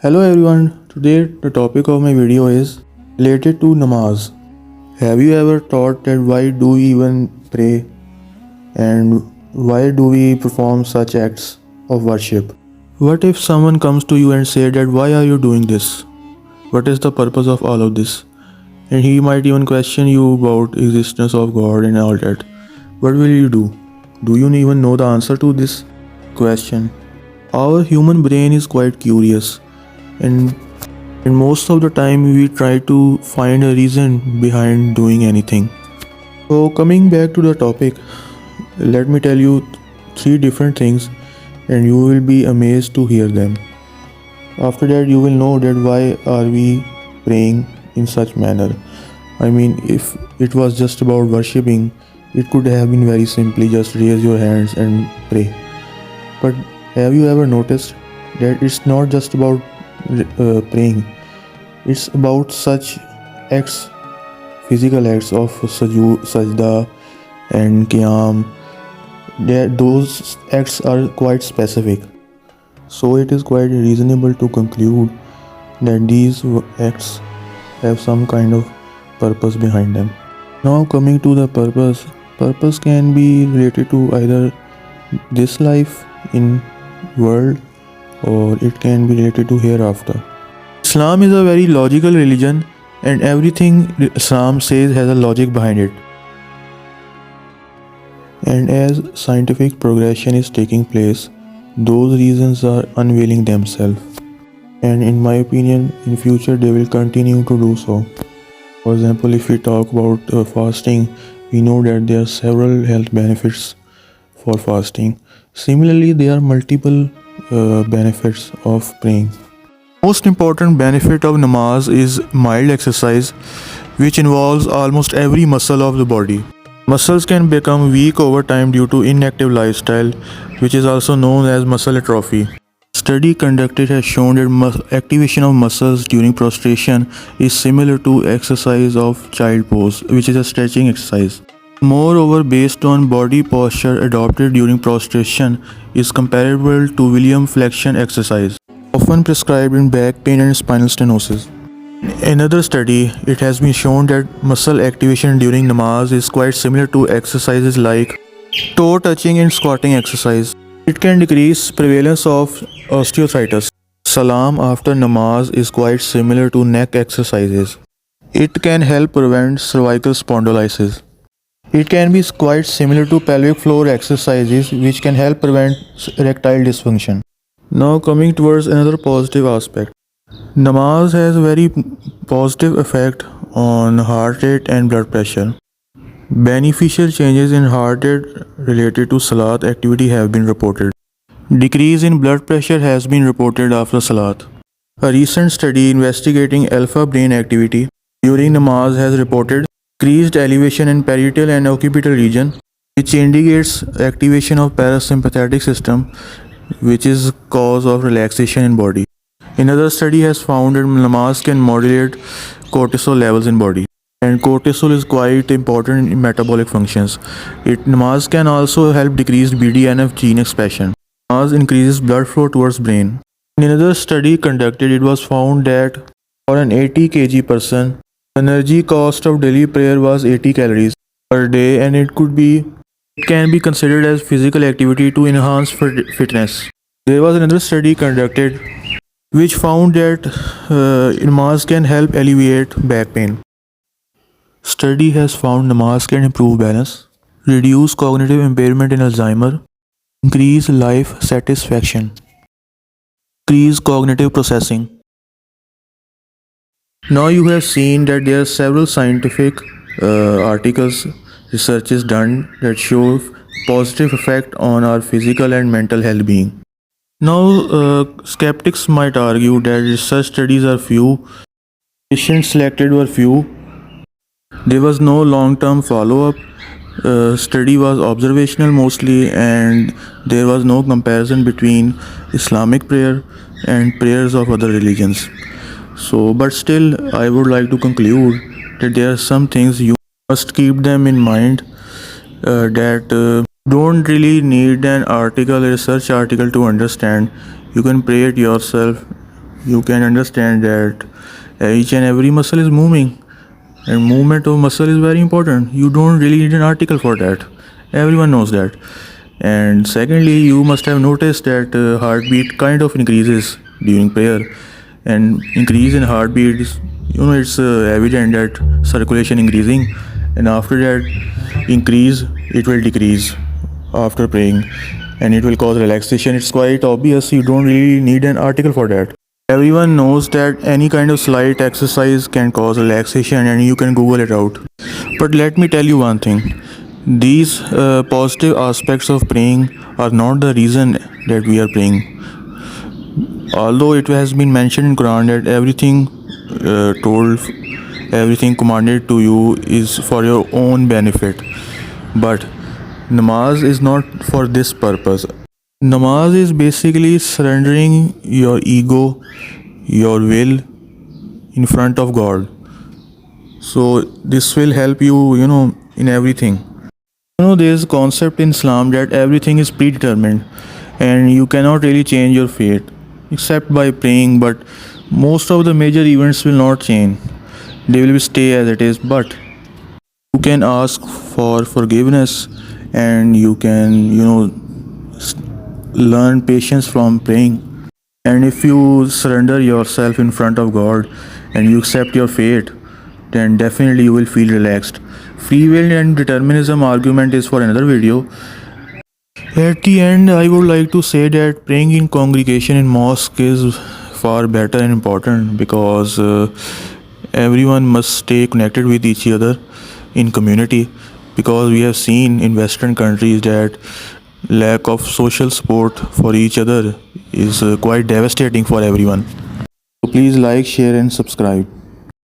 Hello everyone, today the topic of my video is related to namaz. Have you ever thought that why do we even pray and why do we perform such acts of worship? What if someone comes to you and say that why are you doing this? What is the purpose of all of this? And he might even question you about existence of God and all that. What will you do? Do you even know the answer to this question? Our human brain is quite curious and most of the time we try to find a reason behind doing anything. So coming back to the topic, let me tell you three different things and you will be amazed to hear them. After that you will know that why are we praying in such manner. I mean, if it was just about worshipping, it could have been very simply just raise your hands and pray. But have you ever noticed that it's not just about praying, it's about such acts, physical acts of sajda and qiyam, that those acts are quite specific. So it is quite reasonable to conclude that these acts have some kind of purpose behind them. Now coming to the purpose can be related to either this life in world or it can be related to hereafter. Islam is a very logical religion and everything Islam says has a logic behind it. And as scientific progression is taking place, those reasons are unveiling themselves. And in my opinion, in future they will continue to do so. For example, if we talk about fasting, we know that there are several health benefits for fasting. Similarly, there are multiple benefits of praying. Most important benefit of namaz is mild exercise, which involves almost every muscle of the body. Muscles can become weak over time due to inactive lifestyle, which is also known as muscle atrophy. Study conducted has shown that activation of muscles during prostration is similar to exercise of child pose, which is a stretching exercise. Moreover, based on body posture adopted during prostration is comparable to William flexion exercise, often prescribed in back pain and spinal stenosis. In another study, it has been shown that muscle activation during namaz is quite similar to exercises like toe touching and squatting exercise. It can decrease prevalence of osteoarthritis. Salam after namaz is quite similar to neck exercises. It can help prevent cervical spondylosis. It can be quite similar to pelvic floor exercises which can help prevent erectile dysfunction. Now coming towards another positive aspect. Namaz has a very positive effect on heart rate and blood pressure. Beneficial changes in heart rate related to salat activity have been reported. Decrease in blood pressure has been reported after salat. A recent study investigating alpha brain activity during namaz has reported increased elevation in parietal and occipital region, which indicates activation of parasympathetic system, which is cause of relaxation in body. Another study has found that namaz can modulate cortisol levels in body, and cortisol is quite important in metabolic functions. Namaz can also help decrease BDNF gene expression. Namaz increases blood flow towards brain. In another study conducted, it was found that for an 80 kg person, energy cost of daily prayer was 80 calories per day, and it can be considered as physical activity to enhance fitness. There was another study conducted which found that namaz can help alleviate back pain. Study has found namaz can improve balance, reduce cognitive impairment in Alzheimer, increase life satisfaction, increase cognitive processing. Now you have seen that there are several scientific articles, researches done that show positive effect on our physical and mental health being. Now, skeptics might argue that research studies are few, patients selected were few, there was no long-term follow-up, study was observational mostly, and there was no comparison between Islamic prayer and prayers of other religions. So, but still, I would like to conclude that there are some things you must keep them in mind, that don't really need an article, a research article to understand. You can pray it yourself you can understand that each and every muscle is moving, and movement of muscle is very important. You don't really need an article for that. Everyone knows that. And secondly, you must have noticed that heartbeat kind of increases during prayer, and increase in heartbeat is, it's evident that circulation increasing, and after that increase it will decrease after praying, and it will cause relaxation. It's quite obvious. You don't really need an article for that. Everyone knows that any kind of slight exercise can cause relaxation, and you can Google it out. But let me tell you one thing, these positive aspects of praying are not the reason that we are praying. Although it has been mentioned in Quran that everything commanded to you is for your own benefit, but namaz is not for this purpose. Namaz is basically surrendering your ego, your will in front of God. So this will help you, in everything. There's a concept in Islam that everything is predetermined, and you cannot really change your fate except by praying, but most of the major events will not change. They will stay as it is, but you can ask for forgiveness, and you can, learn patience from praying. And if you surrender yourself in front of God and you accept your fate, then definitely you will feel relaxed. Free will and determinism argument is for another video. At the end, I would like to say that praying in congregation in mosque is far better and important, because everyone must stay connected with each other in community, because we have seen in Western countries that lack of social support for each other is quite devastating for everyone. So please like, share and subscribe.